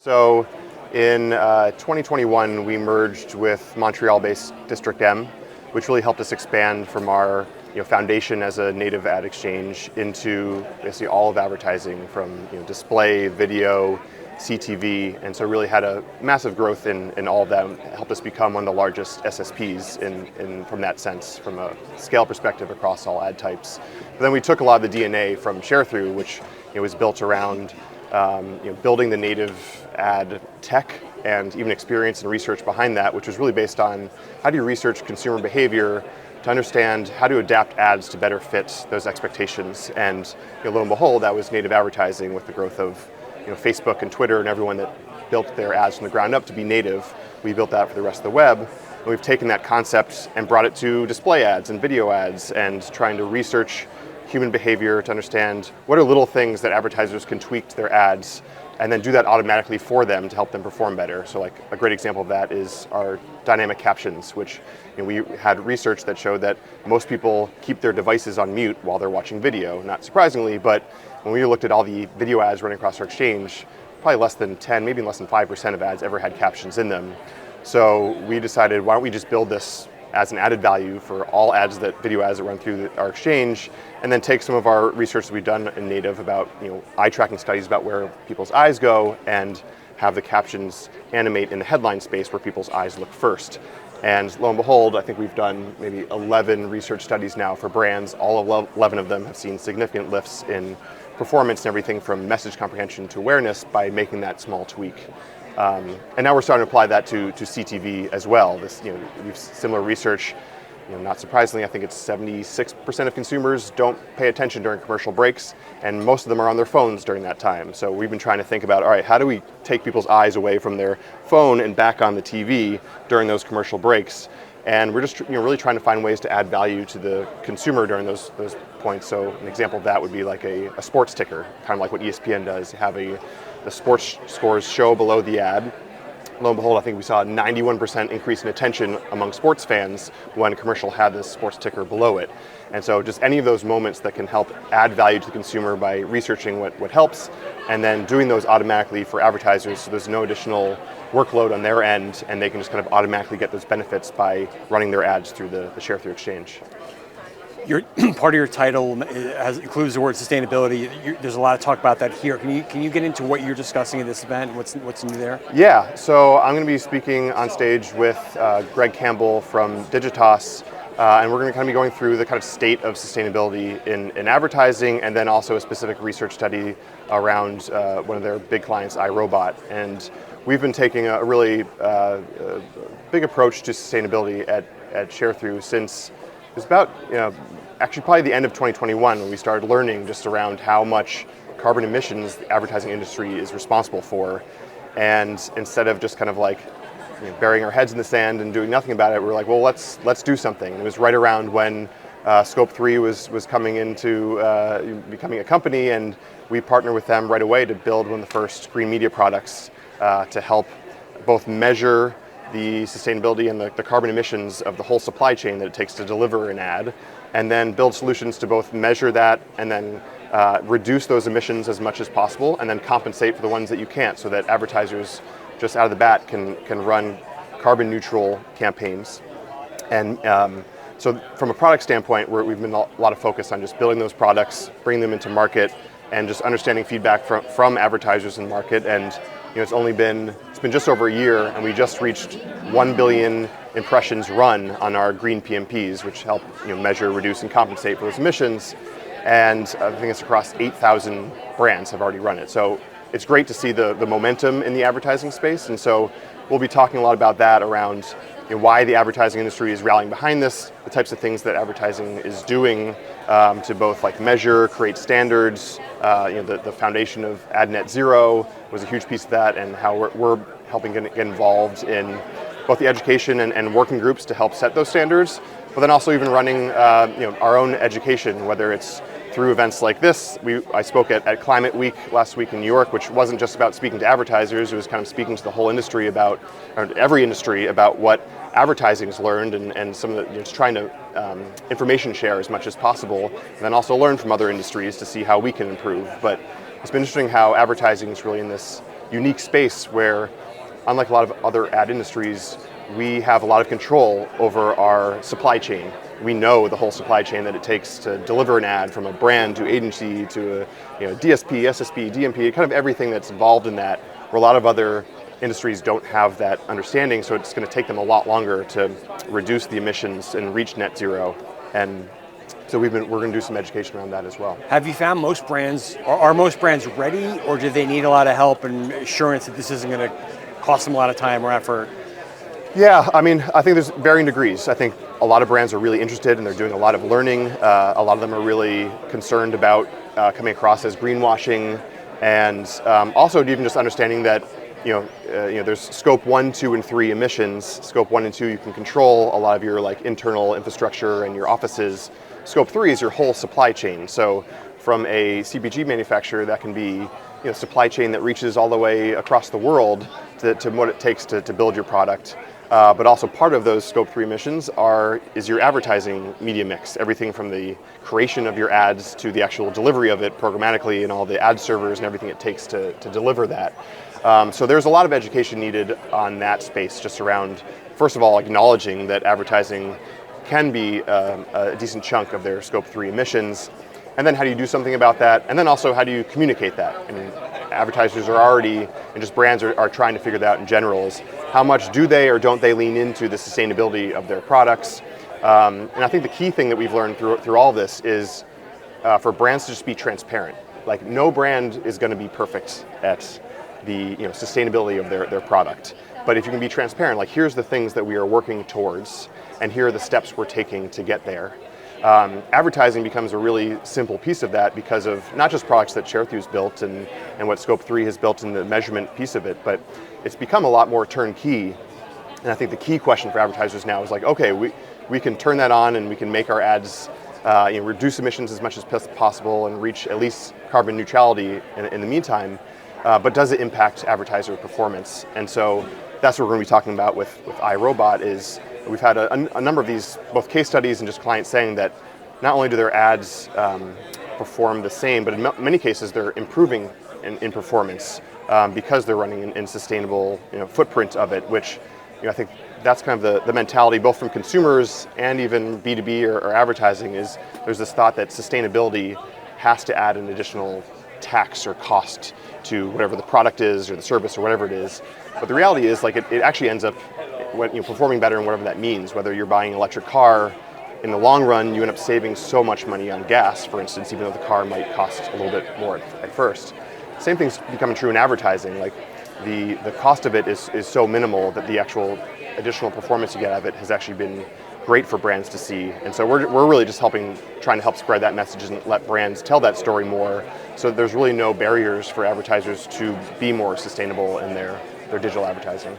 So in 2021, we merged with Montreal-based District M, which really helped us expand from our foundation as a native ad exchange into basically all of advertising from display, video, CTV, and so really had a massive growth in all of that and helped us become one of the largest SSPs from that sense, from a scale perspective across all ad types. But then we took a lot of the DNA from Sharethrough, which was built around building the native ad tech and even experience and research behind that, which was really based on how do you research consumer behavior to understand how to adapt ads to better fit those expectations. And lo and behold, that was native advertising with the growth of Facebook and Twitter and everyone that built their ads from the ground up to be native. We built that for the rest of the web. And we've taken that concept and brought it to display ads and video ads and trying to research human behavior to understand what are little things that advertisers can tweak to their ads and then do that automatically for them to help them perform better. So like a great example of that is our dynamic captions, which we had research that showed that most people keep their devices on mute while they're watching video, not surprisingly, but when we looked at all the video ads running across our exchange, probably less than 10, maybe less than 5% of ads ever had captions in them. So we decided, why don't we just build this as an added value for all video ads that run through our exchange, and then take some of our research that we've done in native about eye tracking studies about where people's eyes go and have the captions animate in the headline space where people's eyes look first. And lo and behold, I think we've done maybe 11 research studies now for brands. All 11 of them have seen significant lifts in performance and everything from message comprehension to awareness by making that small tweak. And now we're starting to apply that to CTV as well. We've similar research. Not surprisingly, I think it's 76% of consumers don't pay attention during commercial breaks, and most of them are on their phones during that time. So we've been trying to think about, all right, how do we take people's eyes away from their phone and back on the TV during those commercial breaks? And we're just really trying to find ways to add value to the consumer during those points. So an example of that would be like a sports ticker, kind of like what ESPN does. Have the sports scores show below the ad. Lo and behold, I think we saw a 91% increase in attention among sports fans when a commercial had this sports ticker below it. And so just any of those moments that can help add value to the consumer by researching what helps and then doing those automatically for advertisers so there's no additional workload on their end and they can just kind of automatically get those benefits by running their ads through the Sharethrough exchange. Part of your title includes the word sustainability. There's a lot of talk about that here. Can you get into what you're discussing at this event? What's new there? Yeah, so I'm going to be speaking on stage with Greg Campbell from Digitas, and we're going to kind of be going through the kind of state of sustainability in advertising, and then also a specific research study around one of their big clients, iRobot. And we've been taking a really big approach to sustainability at Sharethrough since it was about actually probably the end of 2021 when we started learning just around how much carbon emissions the advertising industry is responsible for. And instead of just kind of like burying our heads in the sand and doing nothing about it, we were like, well, let's do something. And it was right around when Scope 3 was coming into becoming a company, and we partnered with them right away to build one of the first green media products to help both measure the sustainability and the carbon emissions of the whole supply chain that it takes to deliver an ad, and then build solutions to both measure that and then reduce those emissions as much as possible and then compensate for the ones that you can't so that advertisers just out of the bat can run carbon neutral campaigns. And so from a product standpoint, we've been a lot of focus on just building those products, bringing them into market, and just understanding feedback from advertisers in market. And it's been just over a year, and we just reached 1 billion impressions run on our green PMPs, which help measure, reduce, and compensate for those emissions. And I think it's across 8,000 brands have already run it. So it's great to see the momentum in the advertising space. And so we'll be talking a lot about that around why the advertising industry is rallying behind this, the types of things that advertising is doing to both measure, create standards. The foundation of Ad Net Zero was a huge piece of that, and how we're helping get involved in both the education and working groups to help set those standards, but then also even running our own education, whether it's through events like this. I spoke at Climate Week last week in New York, which wasn't just about speaking to advertisers, it was kind of speaking to the whole industry or every industry about what advertising's learned and some of the, just trying to information share as much as possible, and then also learn from other industries to see how we can improve. But it's been interesting how advertising is really in this unique space where, unlike a lot of other ad industries, we have a lot of control over our supply chain. We know the whole supply chain that it takes to deliver an ad, from a brand to agency to a DSP, SSP, DMP, kind of everything that's involved in that, where a lot of other industries don't have that understanding, so it's going to take them a lot longer to reduce the emissions and reach net zero. And so we're going to do some education around that as well. Have you found most brands, are most brands ready, or do they need a lot of help and assurance that this isn't going to cost them a lot of time or effort? Yeah, I mean, I think there's varying degrees. I think a lot of brands are really interested and they're doing a lot of learning. A lot of them are really concerned about coming across as greenwashing, and also even just understanding that there's scope 1, 2, and 3 emissions. Scope 1 and 2, you can control a lot of your internal infrastructure and your offices. Scope 3 is your whole supply chain. So from a CPG manufacturer, that can be supply chain that reaches all the way across the world to what it takes to build your product. But also part of those scope 3 emissions is your advertising media mix. Everything from the creation of your ads to the actual delivery of it programmatically, and all the ad servers and everything it takes to deliver that. So there's a lot of education needed on that space, just around, first of all, acknowledging that advertising can be a decent chunk of their scope 3 emissions. And then how do you do something about that? And then also how do you communicate that? I mean, advertisers are already, and just brands are trying to figure that out in general, is how much do they or don't they lean into the sustainability of their products? And I think the key thing that we've learned through all this is for brands to just be transparent. Like, no brand is going to be perfect at the sustainability of their product. But if you can be transparent, like, here's the things that we are working towards, and here are the steps we're taking to get there. Advertising becomes a really simple piece of that, because of not just products that Sharethrough's built and what Scope 3 has built in the measurement piece of it, but it's become a lot more turnkey. And I think the key question for advertisers now is okay, we can turn that on and we can make our ads reduce emissions as much as possible and reach at least carbon neutrality in the meantime, but does it impact advertiser performance? And so that's what we're going to be talking about with iRobot. Is we've had a number of these, both case studies and just clients saying that not only do their ads perform the same, but in many cases they're improving in performance because they're running in sustainable footprint of it, which I think that's kind of the mentality, both from consumers and even B2B or advertising, is there's this thought that sustainability has to add an additional tax or cost to whatever the product is or the service or whatever it is. But the reality is, it actually ends up performing better, and whatever that means. Whether you're buying an electric car, in the long run, you end up saving so much money on gas, for instance, even though the car might cost a little bit more at first. Same thing's becoming true in advertising. The cost of it is so minimal that the actual additional performance you get out of it has actually been great for brands to see. And so we're really just trying to help spread that message and let brands tell that story more, so that there's really no barriers for advertisers to be more sustainable in their digital advertising.